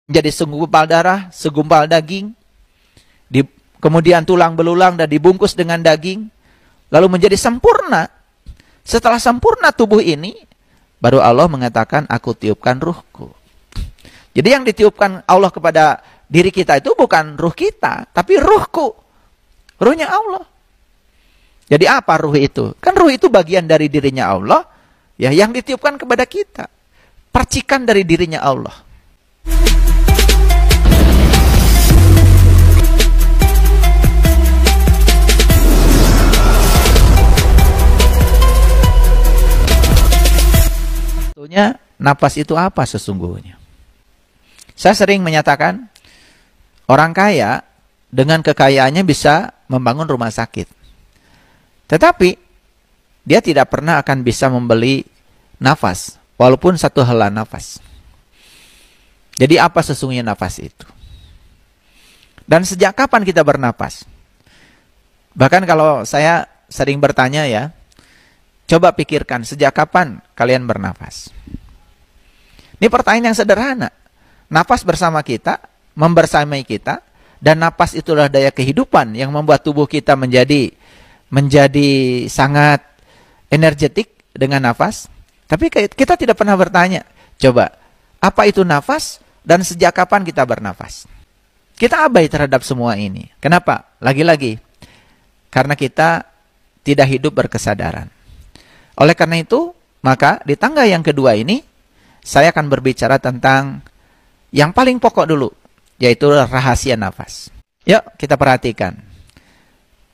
Menjadi segumpal darah, segumpal daging, kemudian tulang belulang dan dibungkus dengan daging, lalu menjadi sempurna. Setelah sempurna tubuh ini, baru Allah mengatakan, aku tiupkan ruhku. Jadi yang ditiupkan Allah kepada diri kita itu bukan ruh kita, tapi ruhku. Ruhnya Allah. Jadi apa ruh itu? Kan ruh itu bagian dari dirinya Allah, ya, yang ditiupkan kepada kita. Percikan dari dirinya Allah. Sebetulnya napas itu apa sesungguhnya? Saya sering menyatakan, orang kaya dengan kekayaannya bisa membangun rumah sakit. Tetapi dia tidak pernah akan bisa membeli nafas, walaupun satu helai nafas. Jadi apa sesungguhnya nafas itu? Dan sejak kapan kita bernapas? Bahkan kalau saya sering bertanya ya, coba pikirkan sejak kapan kalian bernafas? Ini pertanyaan yang sederhana. Nafas bersama kita, membersamai kita, dan nafas itulah daya kehidupan yang membuat tubuh kita menjadi sangat energetik dengan nafas. Tapi kita tidak pernah bertanya, coba, apa itu nafas dan sejak kapan kita bernafas? Kita abai terhadap semua ini. Kenapa? Lagi-lagi, karena kita tidak hidup berkesadaran. Oleh karena itu, maka di tangga yang kedua ini, saya akan berbicara tentang yang paling pokok dulu, yaitu rahasia nafas. Yuk, kita perhatikan.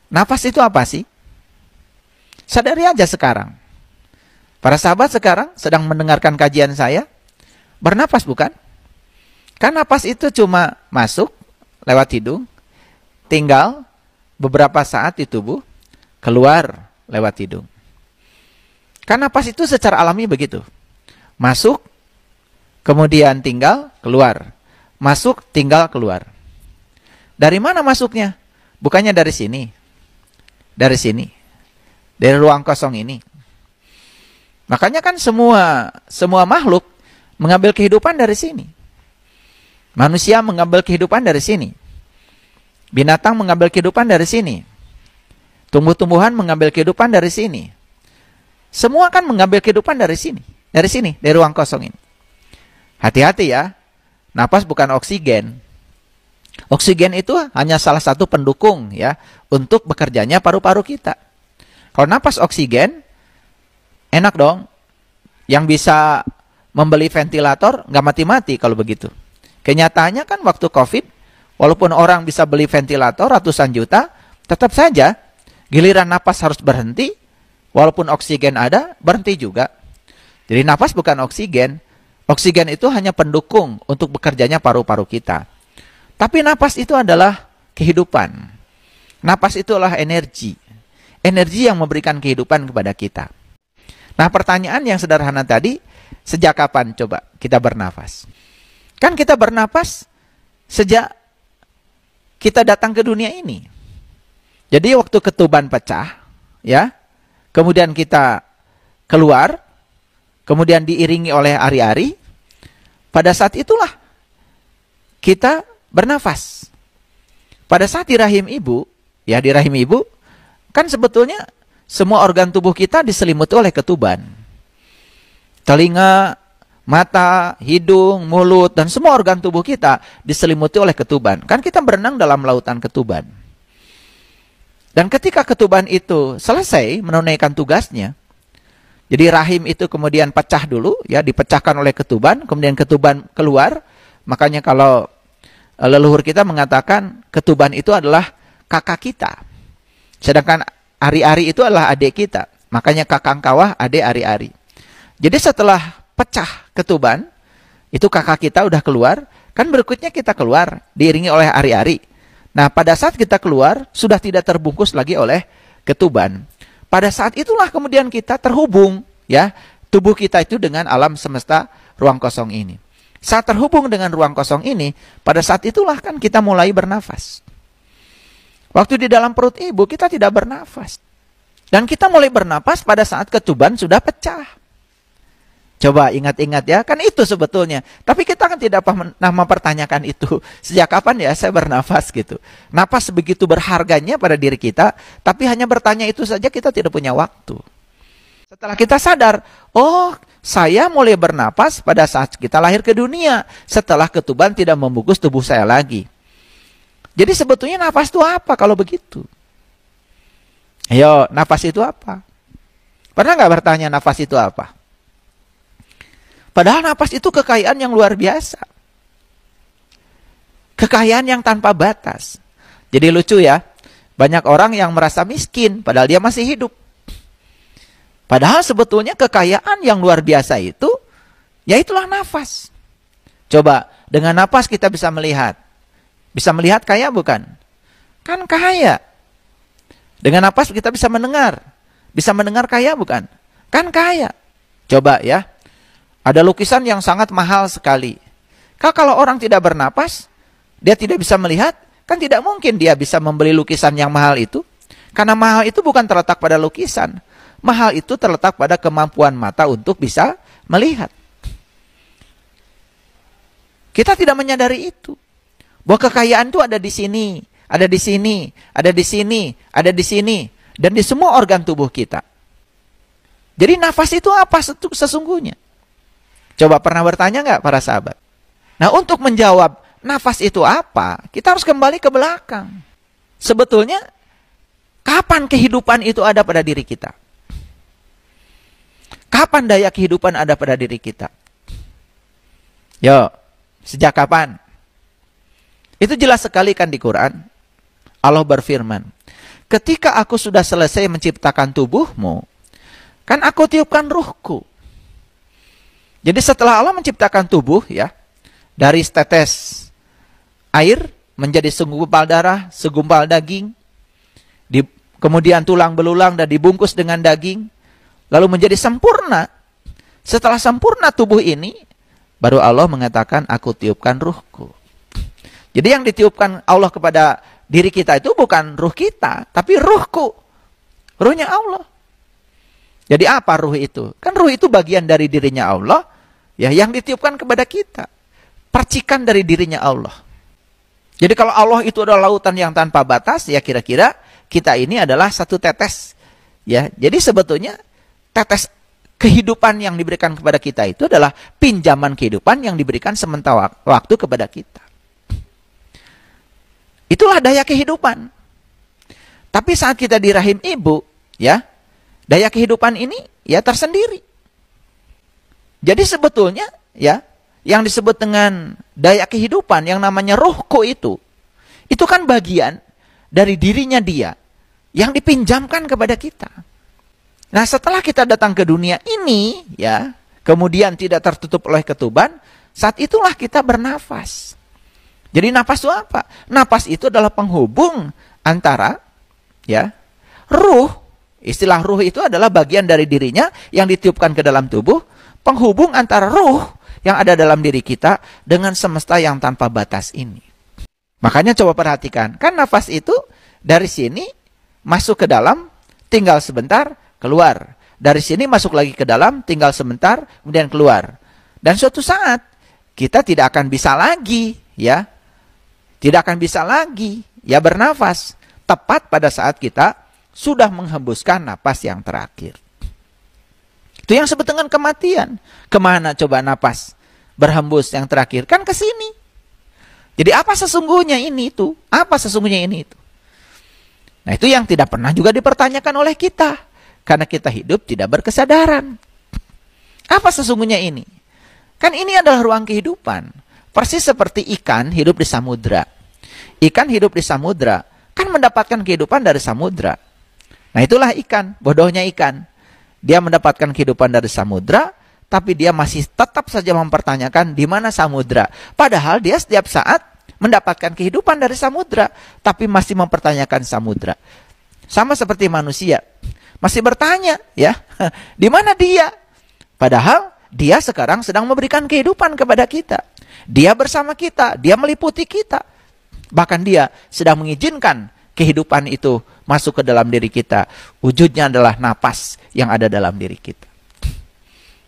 Nafas itu apa sih? Sadari aja sekarang. Para sahabat sekarang sedang mendengarkan kajian saya, bernafas bukan? Kan nafas itu cuma masuk lewat hidung, tinggal beberapa saat di tubuh, keluar lewat hidung. Kan nafas itu secara alami begitu. Masuk, kemudian tinggal, keluar. Masuk, tinggal, keluar. Dari mana masuknya? Bukannya dari sini. Dari sini. Dari ruang kosong ini. Makanya kan semua makhluk mengambil kehidupan dari sini. Manusia mengambil kehidupan dari sini. Binatang mengambil kehidupan dari sini. Tumbuh-tumbuhan mengambil kehidupan dari sini. Semua kan mengambil kehidupan dari sini, dari ruang kosong ini. Hati-hati ya, napas bukan oksigen. Oksigen itu hanya salah satu pendukung ya untuk bekerjanya paru-paru kita. Kalau napas oksigen, enak dong. Yang bisa membeli ventilator nggak mati-mati kalau begitu. Kenyataannya kan waktu COVID, walaupun orang bisa beli ventilator ratusan juta, tetap saja giliran napas harus berhenti. Walaupun oksigen ada, berhenti juga. Jadi nafas bukan oksigen. Oksigen itu hanya pendukung untuk bekerjanya paru-paru kita. Tapi nafas itu adalah kehidupan. Nafas itulah energi. Energi yang memberikan kehidupan kepada kita. Nah, pertanyaan yang sederhana tadi, sejak kapan coba kita bernafas? Kan kita bernafas sejak kita datang ke dunia ini. Jadi waktu ketuban pecah, ya, kemudian kita keluar, kemudian diiringi oleh ari-ari. Pada saat itulah kita bernafas. Pada saat di rahim ibu, ya di rahim ibu, kan sebetulnya semua organ tubuh kita diselimuti oleh ketuban. Telinga, mata, hidung, mulut, dan semua organ tubuh kita diselimuti oleh ketuban. Kan kita berenang dalam lautan ketuban. Dan ketika ketuban itu selesai menunaikan tugasnya, jadi rahim itu kemudian pecah dulu, ya dipecahkan oleh ketuban, kemudian ketuban keluar. Makanya kalau leluhur kita mengatakan ketuban itu adalah kakak kita. Sedangkan ari-ari itu adalah adik kita. Makanya kakang kawah, adik ari-ari. Jadi setelah pecah ketuban, itu kakak kita udah keluar, kan berikutnya kita keluar, diiringi oleh ari-ari. Nah, pada saat kita keluar, sudah tidak terbungkus lagi oleh ketuban. Pada saat itulah kemudian kita terhubung, ya, tubuh kita itu dengan alam semesta ruang kosong ini. Saat terhubung dengan ruang kosong ini, pada saat itulah kan kita mulai bernafas. Waktu di dalam perut ibu, kita tidak bernafas. Dan kita mulai bernafas pada saat ketuban sudah pecah. Coba ingat-ingat ya, kan itu sebetulnya. Tapi kita kan tidak pernah mempertanyakan itu. Sejak kapan ya saya bernafas gitu. Nafas begitu berharganya pada diri kita, tapi hanya bertanya itu saja kita tidak punya waktu. Setelah kita sadar, oh saya mulai bernapas pada saat kita lahir ke dunia. Setelah ketuban tidak membungkus tubuh saya lagi. Jadi sebetulnya nafas itu apa kalau begitu? Ayo, nafas itu apa? Pernah nggak bertanya nafas itu apa? Padahal nafas itu kekayaan yang luar biasa. Kekayaan yang tanpa batas. Jadi lucu ya, banyak orang yang merasa miskin padahal dia masih hidup. Padahal sebetulnya kekayaan yang luar biasa itu, ya itulah nafas. Coba, dengan nafas kita bisa melihat. Bisa melihat kaya bukan? Kan kaya. Dengan nafas kita bisa mendengar. Bisa mendengar kaya bukan? Kan kaya. Coba ya. Ada lukisan yang sangat mahal sekali. Kalau orang tidak bernapas, dia tidak bisa melihat, kan tidak mungkin dia bisa membeli lukisan yang mahal itu. Karena mahal itu bukan terletak pada lukisan. Mahal itu terletak pada kemampuan mata untuk bisa melihat. Kita tidak menyadari itu. Bahwa kekayaan itu ada di sini, ada di sini, ada di sini, ada di sini. Dan di semua organ tubuh kita. Jadi nafas itu apa sesungguhnya? Coba pernah bertanya nggak para sahabat? Nah, untuk menjawab nafas itu apa, kita harus kembali ke belakang. Sebetulnya, kapan kehidupan itu ada pada diri kita? Kapan daya kehidupan ada pada diri kita? Yo, sejak kapan? Itu jelas sekali kan di Quran. Allah berfirman, ketika aku sudah selesai menciptakan tubuhmu, kan aku tiupkan ruhku. Jadi setelah Allah menciptakan tubuh ya, dari setetes air menjadi segumpal darah, segumpal daging, kemudian tulang belulang dan dibungkus dengan daging, lalu menjadi sempurna. Setelah sempurna tubuh ini, baru Allah mengatakan aku tiupkan ruhku. Jadi yang ditiupkan Allah kepada diri kita itu bukan ruh kita, tapi ruhku. Ruhnya Allah. Jadi apa ruh itu? Kan ruh itu bagian dari dirinya Allah, ya, yang ditiupkan kepada kita. Percikan dari dirinya Allah. Jadi kalau Allah itu adalah lautan yang tanpa batas, ya kira-kira kita ini adalah satu tetes. Ya, jadi sebetulnya tetes kehidupan yang diberikan kepada kita itu adalah pinjaman kehidupan yang diberikan sementara waktu kepada kita. Itulah daya kehidupan. Tapi saat kita di rahim ibu, ya, daya kehidupan ini ya tersendiri. Jadi sebetulnya ya, yang disebut dengan daya kehidupan yang namanya ruhku itu kan bagian dari dirinya dia yang dipinjamkan kepada kita. Nah, setelah kita datang ke dunia ini ya, kemudian tidak tertutup oleh ketuban, saat itulah kita bernafas. Jadi nafas itu apa? Nafas itu adalah penghubung antara ya, ruh. Istilah ruh itu adalah bagian dari dirinya yang ditiupkan ke dalam tubuh, penghubung antara ruh yang ada dalam diri kita dengan semesta yang tanpa batas ini. Makanya coba perhatikan, kan nafas itu dari sini masuk ke dalam, tinggal sebentar, keluar. Dari sini masuk lagi ke dalam, tinggal sebentar, kemudian keluar. Dan suatu saat kita tidak akan bisa lagi, ya, tidak akan bisa lagi, ya, bernafas tepat pada saat kita sudah menghembuskan napas yang terakhir. Itu yang disebut dengan kematian. Kemana coba napas berhembus yang terakhir? Kan ke sini. Jadi apa sesungguhnya ini itu? Apa sesungguhnya ini itu? Nah, itu yang tidak pernah juga dipertanyakan oleh kita. Karena kita hidup tidak berkesadaran. Apa sesungguhnya ini? Kan ini adalah ruang kehidupan. Persis seperti ikan hidup di samudra. Ikan hidup di samudra kan mendapatkan kehidupan dari samudra. Nah, itulah ikan, bodohnya ikan. Dia mendapatkan kehidupan dari samudra, tapi dia masih tetap saja mempertanyakan di mana samudra. Padahal dia setiap saat mendapatkan kehidupan dari samudra, tapi masih mempertanyakan samudra. Sama seperti manusia, masih bertanya, ya, di mana dia? Padahal dia sekarang sedang memberikan kehidupan kepada kita. Dia bersama kita, dia meliputi kita. Bahkan dia sedang mengizinkan kehidupan itu masuk ke dalam diri kita. Wujudnya adalah napas yang ada dalam diri kita.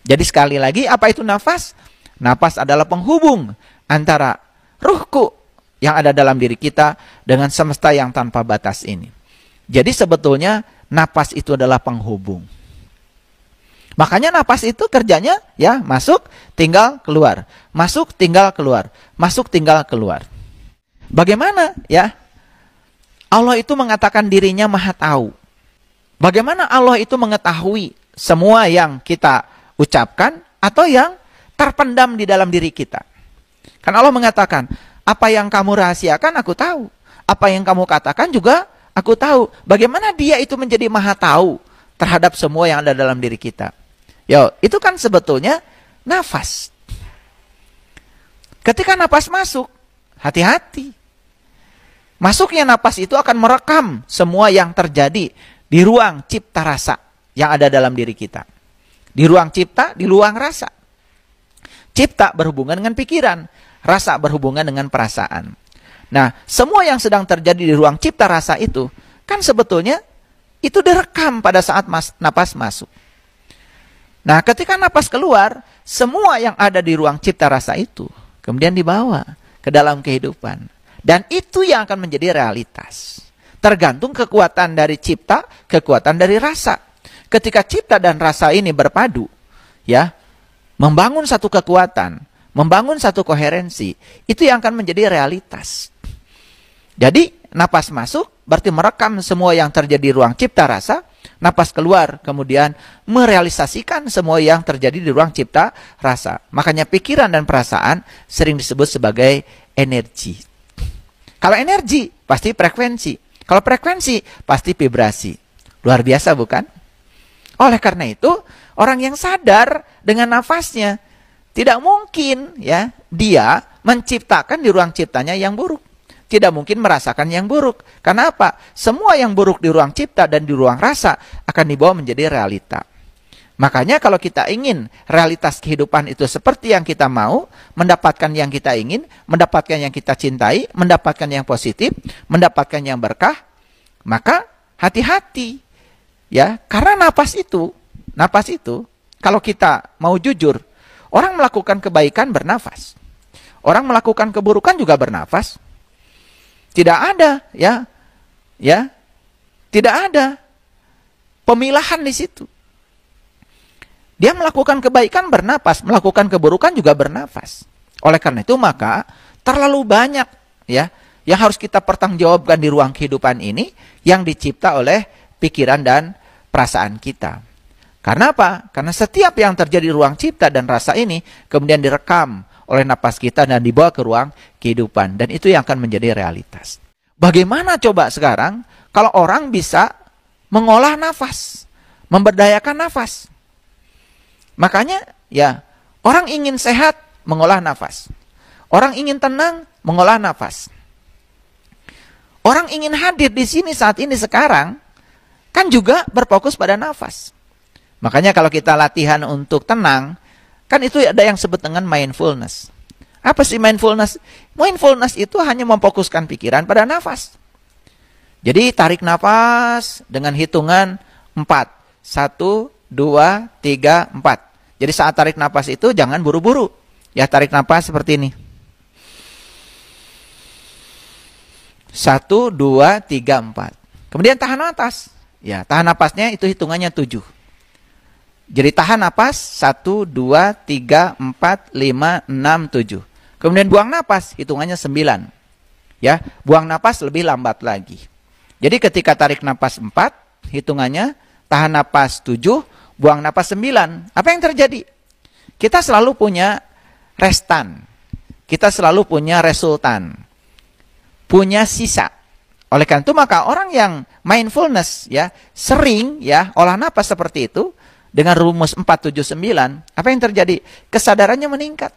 Jadi sekali lagi, apa itu nafas? Nafas adalah penghubung antara ruhku yang ada dalam diri kita dengan semesta yang tanpa batas ini. Jadi sebetulnya nafas itu adalah penghubung. Makanya nafas itu kerjanya ya masuk, tinggal keluar. Masuk, tinggal keluar. Masuk, tinggal keluar. Bagaimana ya? Allah itu mengatakan dirinya maha tahu. Bagaimana Allah itu mengetahui semua yang kita ucapkan atau yang terpendam di dalam diri kita? Kan Allah mengatakan, apa yang kamu rahasiakan aku tahu. Apa yang kamu katakan juga aku tahu. Bagaimana dia itu menjadi maha tahu terhadap semua yang ada dalam diri kita? Yo, itu kan sebetulnya nafas. Ketika nafas masuk, hati-hati. Masuknya nafas itu akan merekam semua yang terjadi di ruang cipta rasa yang ada dalam diri kita. Di ruang cipta, di ruang rasa. Cipta berhubungan dengan pikiran, rasa berhubungan dengan perasaan. Nah, semua yang sedang terjadi di ruang cipta rasa itu, kan sebetulnya itu direkam pada saat napas masuk. Nah, ketika napas keluar, semua yang ada di ruang cipta rasa itu kemudian dibawa ke dalam kehidupan. Dan itu yang akan menjadi realitas. Tergantung kekuatan dari cipta, kekuatan dari rasa. Ketika cipta dan rasa ini berpadu, ya, membangun satu kekuatan, membangun satu koherensi, itu yang akan menjadi realitas. Jadi, napas masuk berarti merekam semua yang terjadi di ruang cipta rasa, napas keluar kemudian merealisasikan semua yang terjadi di ruang cipta rasa. Makanya pikiran dan perasaan sering disebut sebagai energi. Kalau energi pasti frekuensi. Kalau frekuensi pasti vibrasi. Luar biasa bukan? Oleh karena itu, orang yang sadar dengan nafasnya, tidak mungkin ya dia menciptakan di ruang ciptanya yang buruk. Tidak mungkin merasakan yang buruk. Karena apa? Semua yang buruk di ruang cipta dan di ruang rasa akan dibawa menjadi realita. Makanya kalau kita ingin realitas kehidupan itu seperti yang kita mau, mendapatkan yang kita ingin, mendapatkan yang kita cintai, mendapatkan yang positif, mendapatkan yang berkah, maka hati-hati. Ya, karena napas itu, kalau kita mau jujur, orang melakukan kebaikan bernafas. Orang melakukan keburukan juga bernafas. Tidak ada, ya, tidak ada pemilahan di situ. Dia melakukan kebaikan bernapas, melakukan keburukan juga bernapas. Oleh karena itu maka terlalu banyak ya yang harus kita pertanggungjawabkan di ruang kehidupan ini yang dicipta oleh pikiran dan perasaan kita. Karena apa? Karena setiap yang terjadi di ruang cipta dan rasa ini kemudian direkam oleh napas kita dan dibawa ke ruang kehidupan. Dan itu yang akan menjadi realitas. Bagaimana coba sekarang kalau orang bisa mengolah nafas, memberdayakan nafas? Makanya ya orang ingin sehat mengolah nafas. Orang ingin tenang mengolah nafas. Orang ingin hadir di sini saat ini sekarang kan juga berfokus pada nafas. Makanya kalau kita latihan untuk tenang, kan itu ada yang disebut dengan mindfulness. Apa sih mindfulness? Mindfulness itu hanya memfokuskan pikiran pada nafas. Jadi tarik nafas dengan hitungan 4. 1, 2, 3, 4. Jadi saat tarik nafas itu jangan buru-buru. Ya, tarik nafas seperti ini. 1, 2, 3, 4. Kemudian tahan nafas. Ya, tahan nafasnya itu hitungannya 7. Jadi tahan nafas 1, 2, 3, 4, 5, 6, 7. Kemudian buang nafas hitungannya 9. Ya, buang nafas lebih lambat lagi. Jadi ketika tarik nafas 4, hitungannya tahan nafas 7, buang nafas 9. Apa yang terjadi? Kita selalu punya restan. Kita selalu punya resultan. Punya sisa. Oleh karena itu maka orang yang mindfulness ya sering ya olah napas seperti itu dengan rumus 479, apa yang terjadi? Kesadarannya meningkat.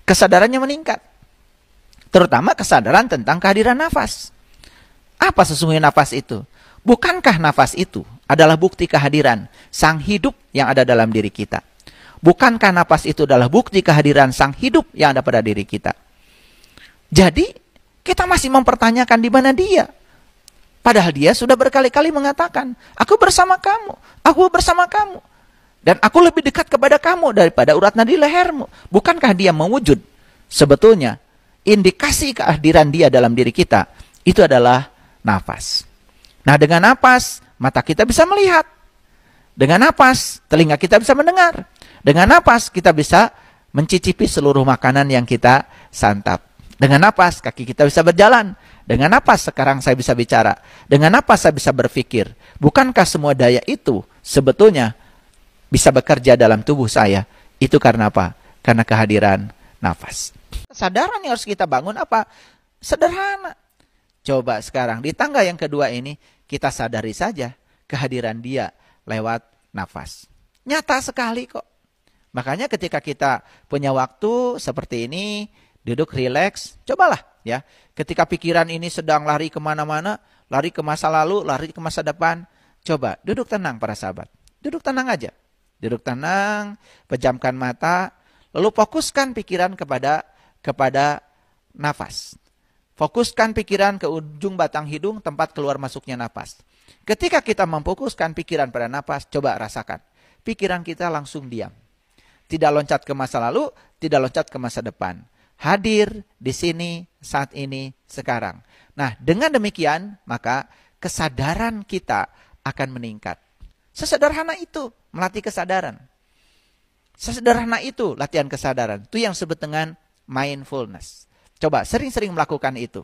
Kesadarannya meningkat. Terutama kesadaran tentang kehadiran nafas. Apa sesungguhnya nafas itu? Bukankah nafas itu adalah bukti kehadiran sang hidup yang ada dalam diri kita? Bukankah nafas itu adalah bukti kehadiran sang hidup yang ada pada diri kita? Jadi kita masih mempertanyakan di mana dia. Padahal dia sudah berkali-kali mengatakan, aku bersama kamu, aku bersama kamu. Dan aku lebih dekat kepada kamu daripada urat nadi lehermu. Bukankah dia mewujud? Sebetulnya, indikasi kehadiran dia dalam diri kita, itu adalah nafas. Nah, dengan nafas, mata kita bisa melihat. Dengan nafas, telinga kita bisa mendengar. Dengan nafas, kita bisa mencicipi seluruh makanan yang kita santap. Dengan nafas, kaki kita bisa berjalan. Dengan nafas, sekarang saya bisa bicara. Dengan nafas, saya bisa berpikir. Bukankah semua daya itu sebetulnya bisa bekerja dalam tubuh saya? Itu karena apa? Karena kehadiran nafas. Kesadaran yang harus kita bangun apa? Sederhana. Coba sekarang di tangga yang kedua ini, kita sadari saja kehadiran dia lewat nafas. Nyata sekali kok. Makanya ketika kita punya waktu seperti ini, duduk rileks, cobalah ya. Ketika pikiran ini sedang lari kemana-mana, lari ke masa lalu, lari ke masa depan, coba duduk tenang para sahabat. Duduk tenang aja. Duduk tenang, pejamkan mata, lalu fokuskan pikiran kepada nafas. Fokuskan pikiran ke ujung batang hidung, tempat keluar masuknya nafas. Ketika kita memfokuskan pikiran pada nafas, coba rasakan. Pikiran kita langsung diam. Tidak loncat ke masa lalu, tidak loncat ke masa depan. Hadir di sini, saat ini, sekarang. Nah, dengan demikian, maka kesadaran kita akan meningkat. Sesederhana itu melatih kesadaran. Sesederhana itu latihan kesadaran. Itu yang disebut dengan mindfulness. Coba sering-sering melakukan itu.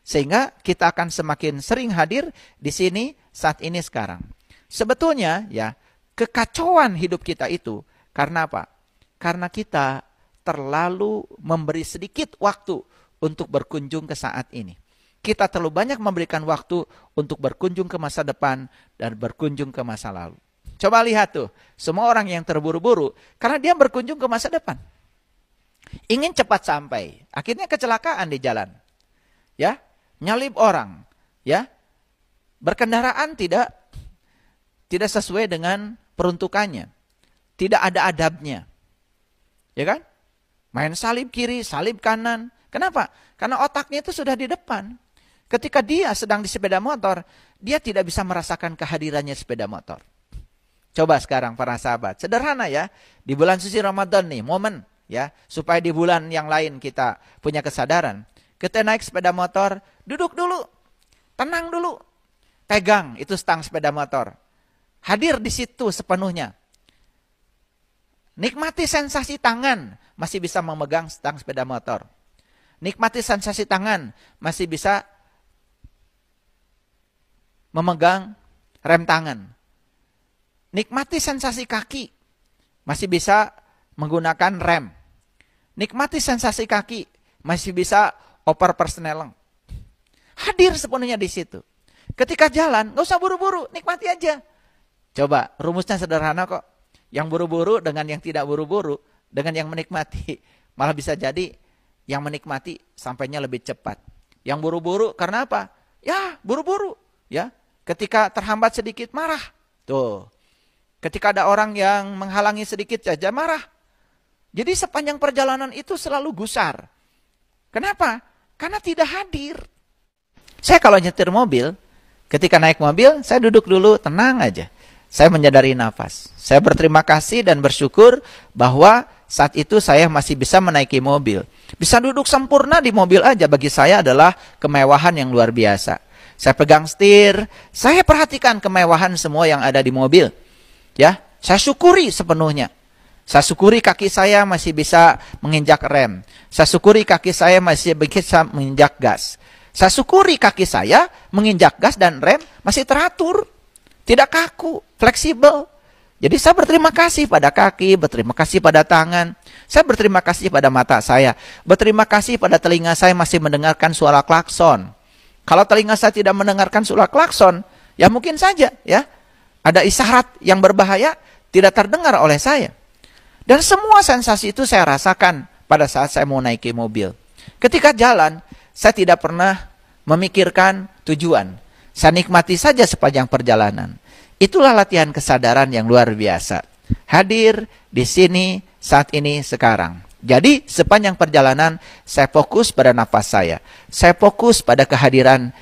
Sehingga kita akan semakin sering hadir di sini, saat ini, sekarang. Sebetulnya ya, kekacauan hidup kita itu karena apa? Karena kita terlalu memberi sedikit waktu untuk berkunjung ke saat ini. Kita terlalu banyak memberikan waktu untuk berkunjung ke masa depan dan berkunjung ke masa lalu. Coba lihat tuh, semua orang yang terburu-buru karena dia berkunjung ke masa depan. Ingin cepat sampai, akhirnya kecelakaan di jalan. Ya, nyalip orang, ya. Berkendaraan tidak sesuai dengan peruntukannya. Tidak ada adabnya. Ya kan? Main salib kiri, salib kanan. Kenapa? Karena otaknya itu sudah di depan. Ketika dia sedang di sepeda motor, dia tidak bisa merasakan kehadirannya sepeda motor. Coba sekarang para sahabat, sederhana ya, di bulan suci Ramadan nih, momen ya, supaya di bulan yang lain kita punya kesadaran. Kita naik sepeda motor, duduk dulu, tenang dulu, pegang itu stang sepeda motor. Hadir di situ sepenuhnya. Nikmati sensasi tangan, masih bisa memegang stang sepeda motor. Nikmati sensasi tangan, masih bisa memegang rem tangan. Nikmati sensasi kaki, masih bisa menggunakan rem. Nikmati sensasi kaki, masih bisa oper persneleng. Hadir sepenuhnya di situ. Ketika jalan, gak usah buru-buru, nikmati aja. Coba, rumusnya sederhana kok. Yang buru-buru dengan yang tidak buru-buru, dengan yang menikmati. Malah bisa jadi yang menikmati sampainya lebih cepat. Yang buru-buru karena apa? Ya, buru-buru. Ya, ketika terhambat sedikit marah. Tuh. Ketika ada orang yang menghalangi sedikit saja marah. Jadi sepanjang perjalanan itu selalu gusar. Kenapa? Karena tidak hadir. Saya kalau nyetir mobil, ketika naik mobil, saya duduk dulu, tenang aja. Saya menyadari nafas. Saya berterima kasih dan bersyukur bahwa saat itu saya masih bisa menaiki mobil. Bisa duduk sempurna di mobil aja bagi saya adalah kemewahan yang luar biasa. Saya pegang setir, saya perhatikan kemewahan semua yang ada di mobil. Ya, saya syukuri sepenuhnya. Saya syukuri kaki saya masih bisa menginjak rem. Saya syukuri kaki saya masih bisa menginjak gas. Saya syukuri kaki saya menginjak gas dan rem masih teratur. Tidak kaku, fleksibel. Jadi saya berterima kasih pada kaki, berterima kasih pada tangan. Saya berterima kasih pada mata saya. Berterima kasih pada telinga saya masih mendengarkan suara klakson. Kalau telinga saya tidak mendengarkan suara klakson, ya mungkin saja ya. Ada isyarat yang berbahaya tidak terdengar oleh saya. Dan semua sensasi itu saya rasakan pada saat saya mau naiki mobil. Ketika jalan, saya tidak pernah memikirkan tujuan. Saya nikmati saja sepanjang perjalanan. Itulah latihan kesadaran yang luar biasa. Hadir di sini, saat ini, sekarang. Jadi sepanjang perjalanan saya fokus pada nafas saya. Saya fokus pada kehadiran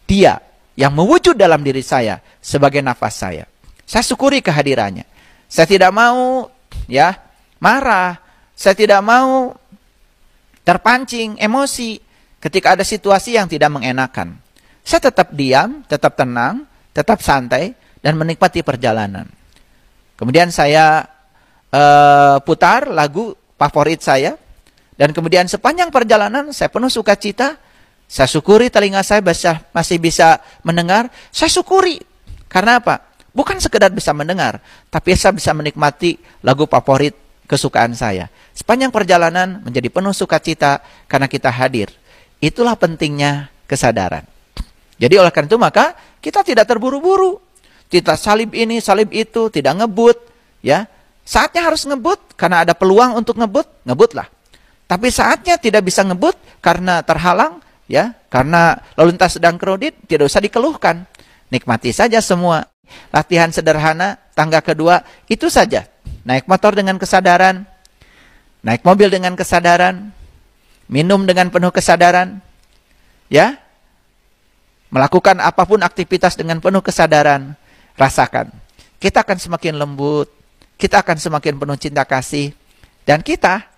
dia yang mewujud dalam diri saya sebagai nafas saya. Saya syukuri kehadirannya. Saya tidak mau ya marah. Saya tidak mau terpancing emosi ketika ada situasi yang tidak mengenakan. Saya tetap diam, tetap tenang, tetap santai, dan menikmati perjalanan. Kemudian saya putar lagu favorit saya, dan kemudian sepanjang perjalanan saya penuh sukacita. Saya syukuri telinga saya masih bisa mendengar. Saya syukuri. Karena apa? Bukan sekedar bisa mendengar, tapi saya bisa menikmati lagu favorit kesukaan saya. Sepanjang perjalanan menjadi penuh sukacita karena kita hadir. Itulah pentingnya kesadaran. Jadi oleh karena itu maka kita tidak terburu-buru. Kita salib ini, salib itu, tidak ngebut. Ya, saatnya harus ngebut karena ada peluang untuk ngebut, ngebutlah. Tapi saatnya tidak bisa ngebut karena terhalang, ya, karena lalu lintas sedang kredit, tidak usah dikeluhkan. Nikmati saja semua. Latihan sederhana, tangga kedua, itu saja. Naik motor dengan kesadaran, naik mobil dengan kesadaran, minum dengan penuh kesadaran, ya, melakukan apapun aktivitas dengan penuh kesadaran, rasakan. Kita akan semakin lembut, kita akan semakin penuh cinta kasih, dan kita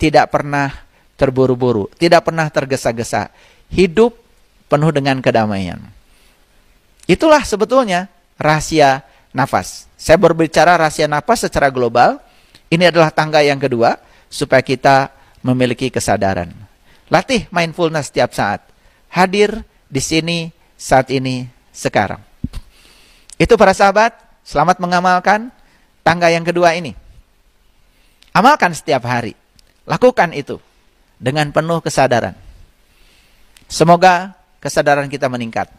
tidak pernah terburu-buru, tidak pernah tergesa-gesa. Hidup penuh dengan kedamaian. Itulah sebetulnya rahasia nafas. Saya berbicara rahasia nafas secara global. Ini adalah tangga yang kedua, supaya kita memiliki kesadaran. Latih mindfulness setiap saat. Hadir di sini, saat ini, sekarang. Itu para sahabat, selamat mengamalkan tangga yang kedua ini. Amalkan setiap hari. Lakukan itu dengan penuh kesadaran. Semoga kesadaran kita meningkat.